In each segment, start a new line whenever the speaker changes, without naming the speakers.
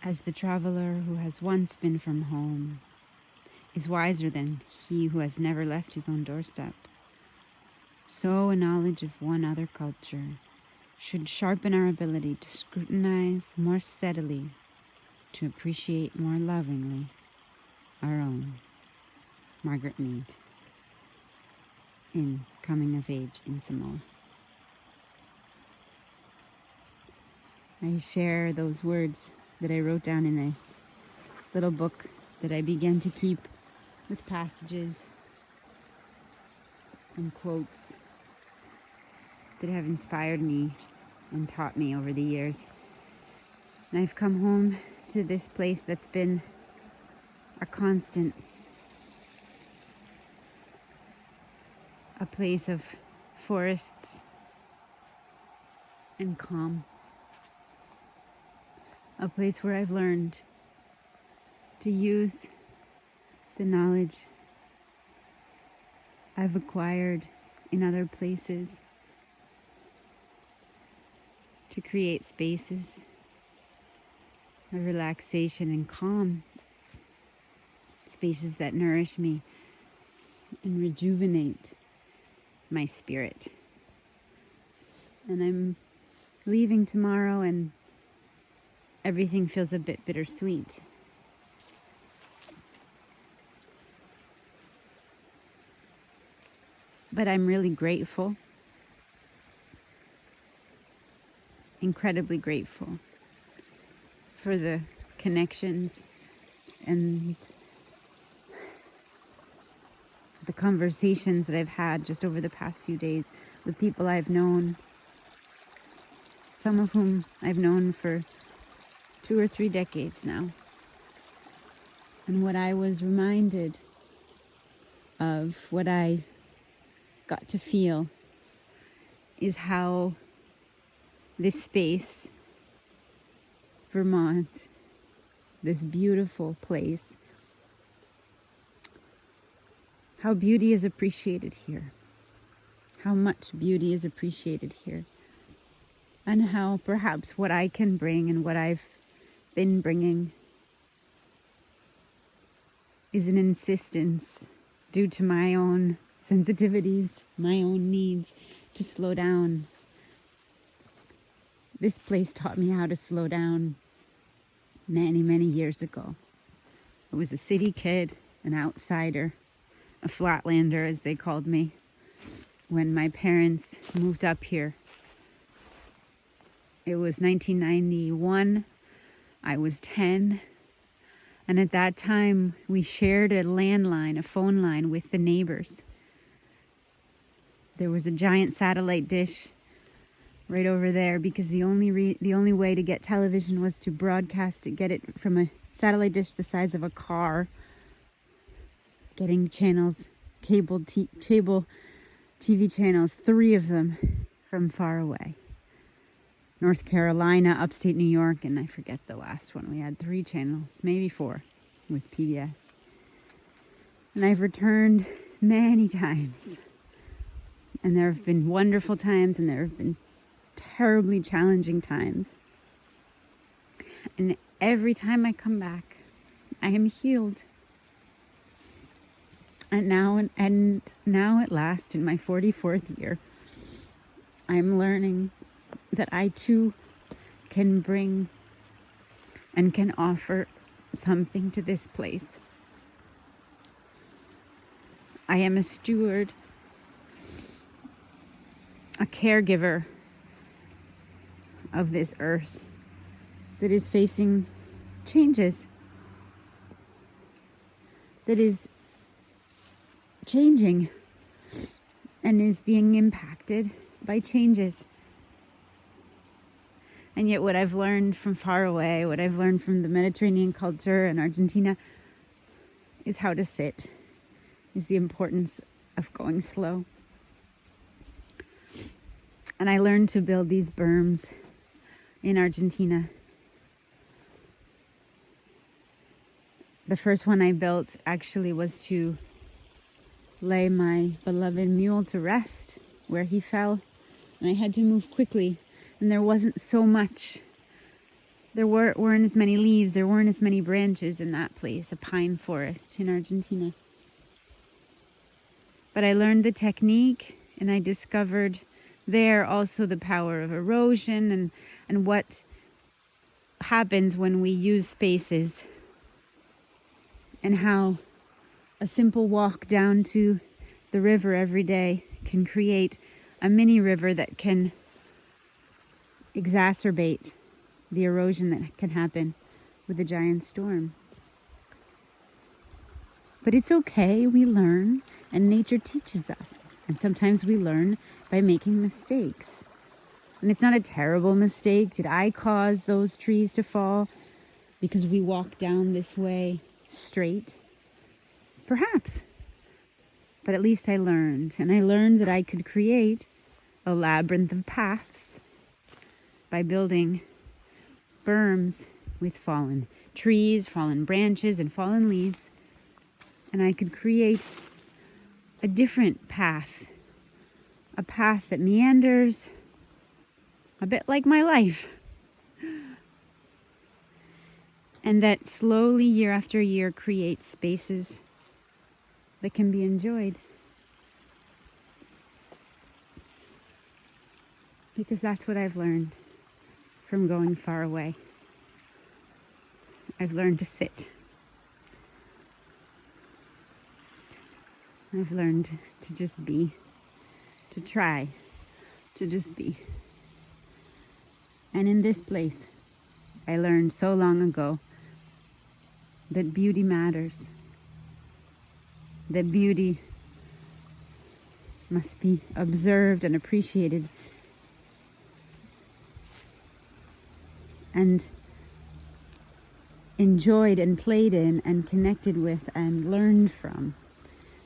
as the traveler who has once been from home is wiser than he who has never left his own doorstep, so a knowledge of one other culture should sharpen our ability to scrutinize more steadily, to appreciate more lovingly our own. Margaret Mead, in Coming of Age in Samoa. I share those words that I wrote down in a little book that I began to keep with passages and quotes that have inspired me and taught me over the years. And I've come home to this place that's been a constant, a place of forests and calm, a place where I've learned to use the knowledge I've acquired in other places to create spaces of relaxation and calm, spaces that nourish me and rejuvenate my spirit. And I'm leaving tomorrow and everything feels a bit bittersweet. But I'm really grateful, incredibly grateful for the connections and the conversations that I've had just over the past few days with people I've known, some of whom I've known for 2 or 3 decades now. And what I was reminded of, what I got to feel, is how this space, Vermont, this beautiful place, how beauty is appreciated here, how much beauty is appreciated here, and how perhaps what I can bring and what I've been bringing is an insistence due to my own sensitivities, my own needs to slow down. This place taught me how to slow down many, many years ago. I was a city kid, an outsider, a flatlander as they called me, when my parents moved up here. It was 1991. I was 10. And at that time, we shared a landline, a phone line with the neighbors. There was a giant satellite dish right over there because the only way to get television was to broadcast it, get it from a satellite dish the size of a car. Getting channels, cable TV channels, 3 of them from far away. North Carolina, upstate New York, and I forget the last one. We had 3 channels, maybe 4 with PBS. And I've returned many times. And there have been wonderful times and there have been terribly challenging times. And every time I come back, I am healed. And now at last, in my 44th year, I'm learning that I too can bring and can offer something to this place. I am a steward, a caregiver of this earth that is facing changes, that is changing and is being impacted by changes. And yet what I've learned from far away, what I've learned from the Mediterranean culture and Argentina, is how to sit, is the importance of going slow. And I learned to build these berms in Argentina. The first one I built actually was to lay my beloved mule to rest where he fell. And I had to move quickly. And there wasn't so much There weren't as many leaves, there weren't as many branches in that place, a pine forest in Argentina. But I learned the technique, and I discovered there also the power of erosion and what happens when we use spaces, and how a simple walk down to the river every day can create a mini river that can exacerbate the erosion that can happen with a giant storm. But it's okay, we learn, and nature teaches us. And sometimes we learn by making mistakes. And it's not a terrible mistake. Did I cause those trees to fall because we walked down this way straight? Perhaps. But at least I learned. And I learned that I could create a labyrinth of paths by building berms with fallen trees, fallen branches, and fallen leaves. And I could create a different path, a path that meanders, a bit like my life, and that slowly, year after year, creates spaces that can be enjoyed. Because that's what I've learned from going far away. I've learned to sit. I've learned to just be, to try to just be. And in this place, I learned so long ago that beauty matters, that beauty must be observed and appreciated, and enjoyed and played in and connected with and learned from.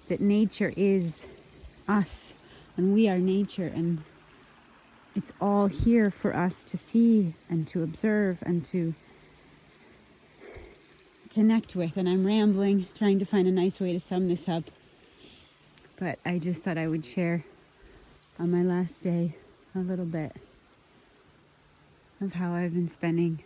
That nature is us and we are nature, and it's all here for us to see and to observe and to connect with. And I'm rambling, trying to find a nice way to sum this up, but I just thought I would share on my last day a little bit of how I've been spending